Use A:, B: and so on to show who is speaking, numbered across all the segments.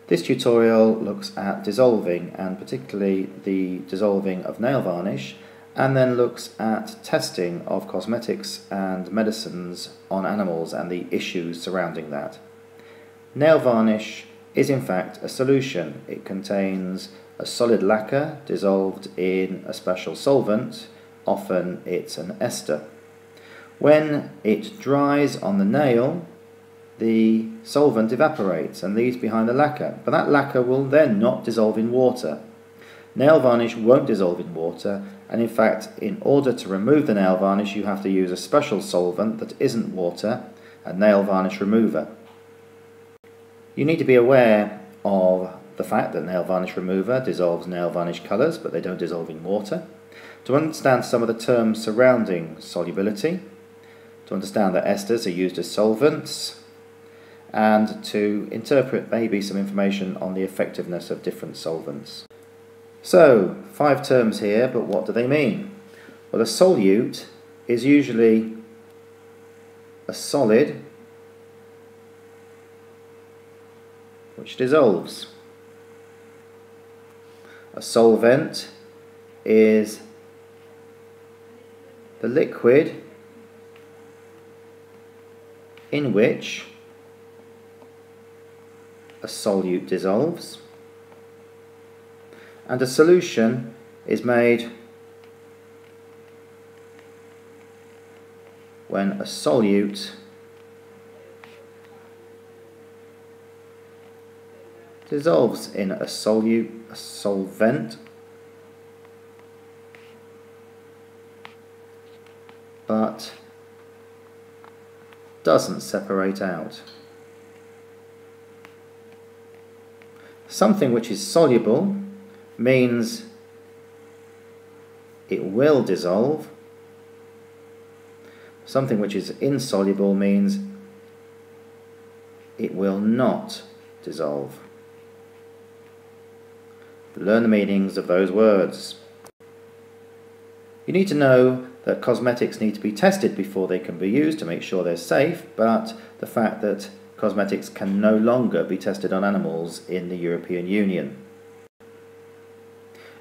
A: This tutorial looks at dissolving, and particularly the dissolving of nail varnish, and then looks at testing of cosmetics and medicines on animals and the issues surrounding that. Nail varnish is in fact a solution. It contains a solid lacquer dissolved in a special solvent, often it's an ester. When it dries on the nail, the solvent evaporates and leaves behind the lacquer, but that lacquer will then not dissolve in water. Nail varnish won't dissolve in water, and in fact, in order to remove the nail varnish, you have to use a special solvent that isn't water, a nail varnish remover. You need to be aware of the fact that nail varnish remover dissolves nail varnish colours, but they don't dissolve in water. To understand some of the terms surrounding solubility, to understand that esters are used as solvents, and to interpret maybe some information on the effectiveness of different solvents. So, 5 terms here, but what do they mean? Well, a solute is usually a solid which dissolves. A solvent is the liquid in which a solute dissolves, and a solution is made when a solute dissolves in a solvent, but doesn't separate out. Something which is soluble means it will dissolve. Something which is insoluble means it will not dissolve. Learn the meanings of those words. You need to know that cosmetics need to be tested before they can be used to make sure they're safe, but the fact that cosmetics can no longer be tested on animals in the European Union.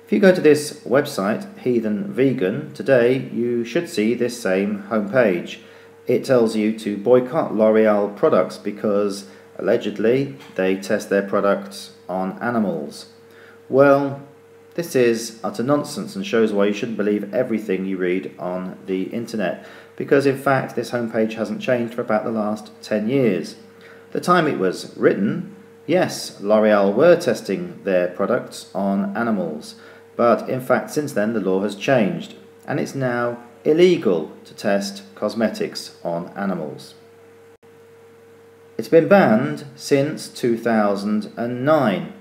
A: If you go to this website, Heathen Vegan, today you should see this same homepage. It tells you to boycott L'Oreal products because allegedly they test their products on animals. Well, this is utter nonsense and shows why you shouldn't believe everything you read on the internet, because in fact this homepage hasn't changed for about the last 10 years. The time it was written, yes, L'Oreal were testing their products on animals, but in fact since then the law has changed and it's now illegal to test cosmetics on animals. It's been banned since 2009.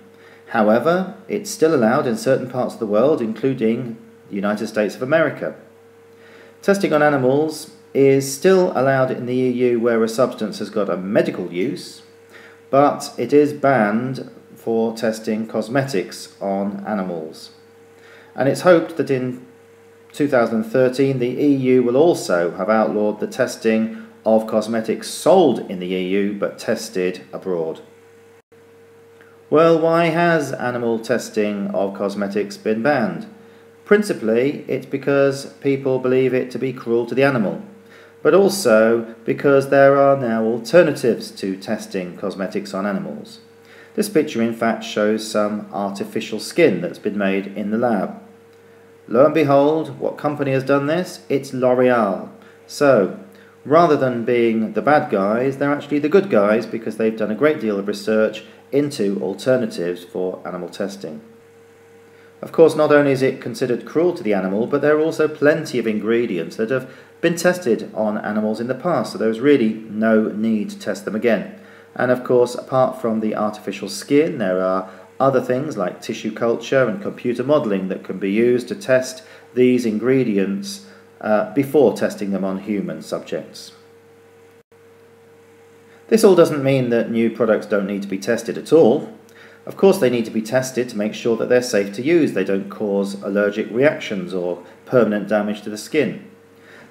A: However, it's still allowed in certain parts of the world, including the United States of America. Testing on animals is still allowed in the EU where a substance has got a medical use, but it is banned for testing cosmetics on animals. And it's hoped that in 2013 the EU will also have outlawed the testing of cosmetics sold in the EU but tested abroad. Well, why has animal testing of cosmetics been banned? Principally, it's because people believe it to be cruel to the animal, but also because there are now alternatives to testing cosmetics on animals. This picture in fact shows some artificial skin that's been made in the lab. Lo and behold, what company has done this? It's L'Oreal. So, rather than being the bad guys, they're actually the good guys because they've done a great deal of research into alternatives for animal testing. Of course, not only is it considered cruel to the animal, but there are also plenty of ingredients that have been tested on animals in the past, so there's really no need to test them again. And of course, apart from the artificial skin, there are other things like tissue culture and computer modelling that can be used to test these ingredients before testing them on human subjects. This all doesn't mean that new products don't need to be tested at all. Of course they need to be tested to make sure that they're safe to use, they don't cause allergic reactions or permanent damage to the skin.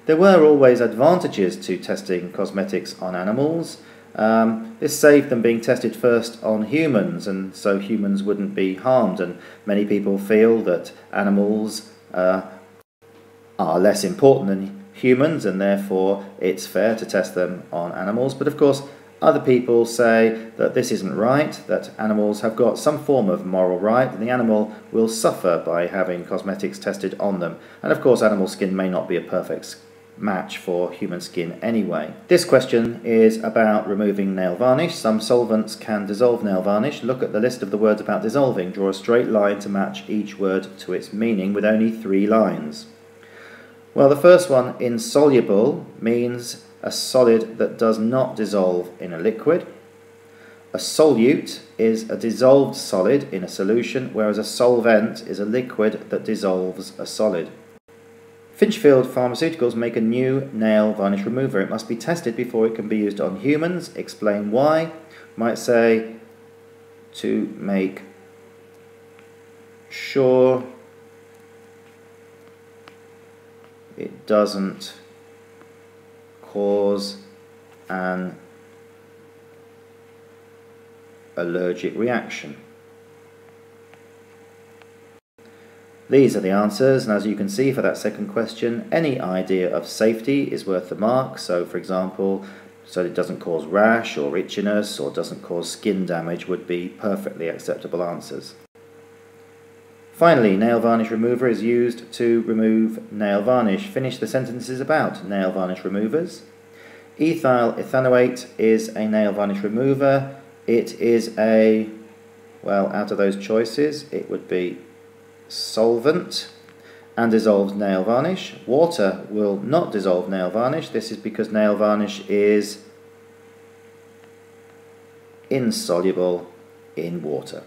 A: There were always advantages to testing cosmetics on animals, This saved them being tested first on humans, and so humans wouldn't be harmed. And many people feel that animals are less important than humans, and therefore it's fair to test them on animals. But of course, other people say that this isn't right, that animals have got some form of moral right, and the animal will suffer by having cosmetics tested on them. And of course, animal skin may not be a perfect match for human skin anyway. This question is about removing nail varnish. Some solvents can dissolve nail varnish. Look at the list of the words about dissolving. Draw a straight line to match each word to its meaning with only 3 lines. Well, the first one, insoluble, means a solid that does not dissolve in a liquid. A solute is a dissolved solid in a solution, whereas a solvent is a liquid that dissolves a solid. Finchfield Pharmaceuticals make a new nail varnish remover. It must be tested before it can be used on humans. Explain why. Might say to make sure it doesn't cause an allergic reaction. These are the answers, and as you can see for that second question, any idea of safety is worth the mark. So for example, so it doesn't cause rash or itchiness or doesn't cause skin damage would be perfectly acceptable answers. Finally, nail varnish remover is used to remove nail varnish. Finish the sentences about nail varnish removers. Ethyl ethanoate is a nail varnish remover. It is a, well, out of those choices, it would be solvent and dissolves nail varnish. Water will not dissolve nail varnish. This is because nail varnish is insoluble in water.